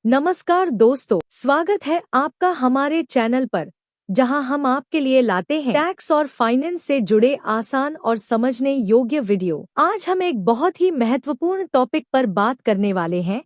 नमस्कार दोस्तों, स्वागत है आपका हमारे चैनल पर, जहां हम आपके लिए लाते हैं टैक्स और फाइनेंस से जुड़े आसान और समझने योग्य वीडियो। आज हम एक बहुत ही महत्वपूर्ण टॉपिक पर बात करने वाले हैं,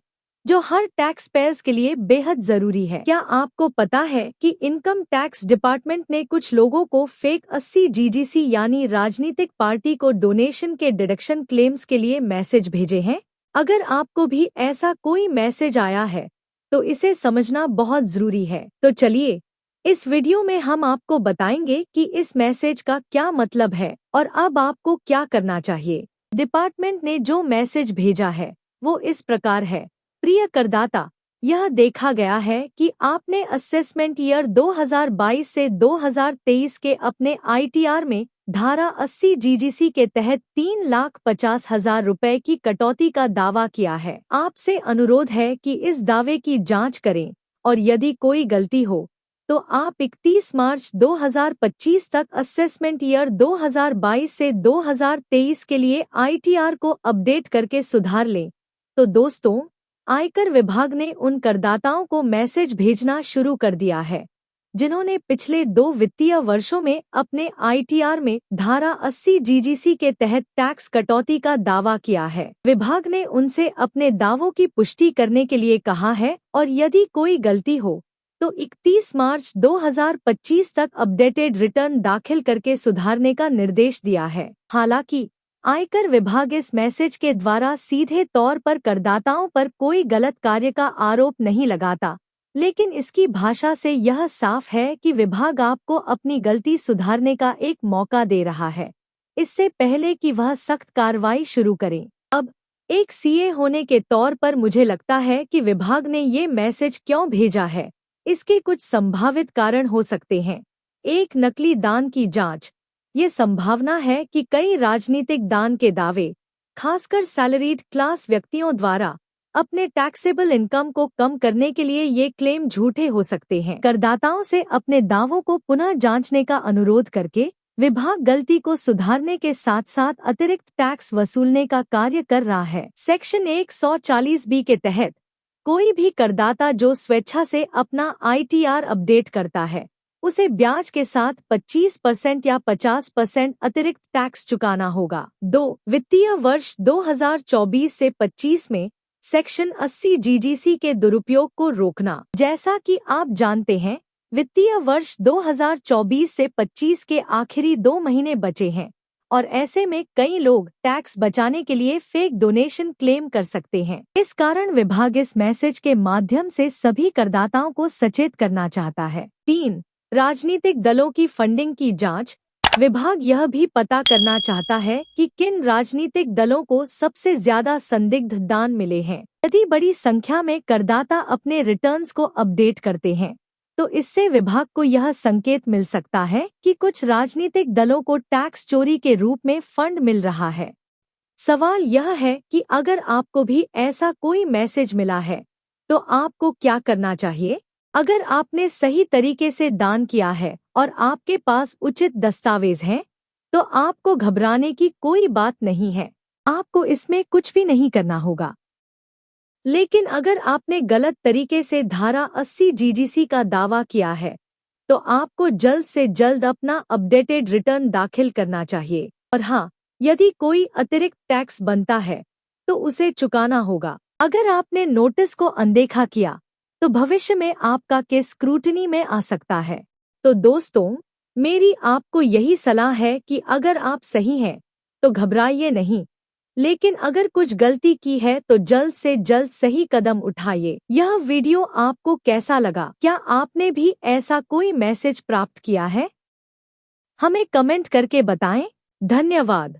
जो हर टैक्स पेयर्स के लिए बेहद जरूरी है। क्या आपको पता है कि इनकम टैक्स डिपार्टमेंट ने कुछ लोगों को फेक 80 जीजीसी यानी राजनीतिक पार्टी को डोनेशन के डिडक्शन क्लेम्स के लिए मैसेज भेजे हैं? अगर आपको भी ऐसा कोई मैसेज आया है तो इसे समझना बहुत जरूरी है। तो चलिए, इस वीडियो में हम आपको बताएंगे कि इस मैसेज का क्या मतलब है और अब आपको क्या करना चाहिए। डिपार्टमेंट ने जो मैसेज भेजा है वो इस प्रकार है। प्रिय करदाता, यह देखा गया है कि आपने असेसमेंट ईयर 2022 से 2023 के अपने आईटीआर में धारा 80 जीजीसी के तहत 3,50,000 रुपए की कटौती का दावा किया है। आपसे अनुरोध है कि इस दावे की जांच करें और यदि कोई गलती हो तो आप 31 मार्च 2025 तक असेसमेंट ईयर 2022 से 2023 के लिए आईटीआर को अपडेट करके सुधार लें। तो दोस्तों, आयकर विभाग ने उन करदाताओं को मैसेज भेजना शुरू कर दिया है जिन्होंने पिछले 2 वित्तीय वर्षों में अपने आईटीआर में धारा 80 जीजीसी के तहत टैक्स कटौती का दावा किया है। विभाग ने उनसे अपने दावों की पुष्टि करने के लिए कहा है और यदि कोई गलती हो तो 31 मार्च 2025 तक अपडेटेड रिटर्न दाखिल करके सुधारने का निर्देश दिया है। हालांकि आयकर विभाग इस मैसेज के द्वारा सीधे तौर पर करदाताओं पर कोई गलत कार्य का आरोप नहीं लगाता, लेकिन इसकी भाषा से यह साफ है कि विभाग आपको अपनी गलती सुधारने का एक मौका दे रहा है, इससे पहले कि वह सख्त कार्रवाई शुरू करें। अब एक सीए होने के तौर पर मुझे लगता है कि विभाग ने ये मैसेज क्यों भेजा है, इसके कुछ संभावित कारण हो सकते हैं। एक, नकली दान की जांच। ये संभावना है कि कई राजनीतिक दान के दावे, खासकर सैलरीड क्लास व्यक्तियों द्वारा अपने टैक्सेबल इनकम को कम करने के लिए ये क्लेम झूठे हो सकते हैं। करदाताओं से अपने दावों को पुनः जांचने का अनुरोध करके विभाग गलती को सुधारने के साथ साथ अतिरिक्त टैक्स वसूलने का कार्य कर रहा है। सेक्शन 140B के तहत कोई भी करदाता जो स्वेच्छा से अपना आईटीआर अपडेट करता है, उसे ब्याज के साथ 25% या 50% अतिरिक्त टैक्स चुकाना होगा। 2, वित्तीय वर्ष 2024 से 25 में सेक्शन 80 जीजीसी के दुरुपयोग को रोकना। जैसा कि आप जानते हैं, वित्तीय वर्ष 2024 से 25 के आखिरी 2 महीने बचे हैं और ऐसे में कई लोग टैक्स बचाने के लिए फेक डोनेशन क्लेम कर सकते हैं। इस कारण विभाग इस मैसेज के माध्यम से सभी करदाताओं को सचेत करना चाहता है। 3, राजनीतिक दलों की फंडिंग की जांच। विभाग यह भी पता करना चाहता है कि किन राजनीतिक दलों को सबसे ज्यादा संदिग्ध दान मिले हैं। यदि बड़ी संख्या में करदाता अपने रिटर्न्स को अपडेट करते हैं, तो इससे विभाग को यह संकेत मिल सकता है कि कुछ राजनीतिक दलों को टैक्स चोरी के रूप में फंड मिल रहा है। सवाल यह है कि अगर आपको भी ऐसा कोई मैसेज मिला है, तो आपको क्या करना चाहिए? अगर आपने सही तरीके से दान किया है और आपके पास उचित दस्तावेज हैं, तो आपको घबराने की कोई बात नहीं है। आपको इसमें कुछ भी नहीं करना होगा। लेकिन अगर आपने गलत तरीके से धारा 80 जीजीसी का दावा किया है, तो आपको जल्द से जल्द अपना अपडेटेड रिटर्न दाखिल करना चाहिए। और हाँ, यदि कोई अतिरिक्त टैक्स बनता है तो उसे चुकाना होगा। अगर आपने नोटिस को अनदेखा किया तो भविष्य में आपका केस स्क्रूटनी में आ सकता है। तो दोस्तों, मेरी आपको यही सलाह है कि अगर आप सही हैं तो घबराइए नहीं, लेकिन अगर कुछ गलती की है तो जल्द से जल्द सही कदम उठाइए। यह वीडियो आपको कैसा लगा? क्या आपने भी ऐसा कोई मैसेज प्राप्त किया है? हमें कमेंट करके बताएं। धन्यवाद।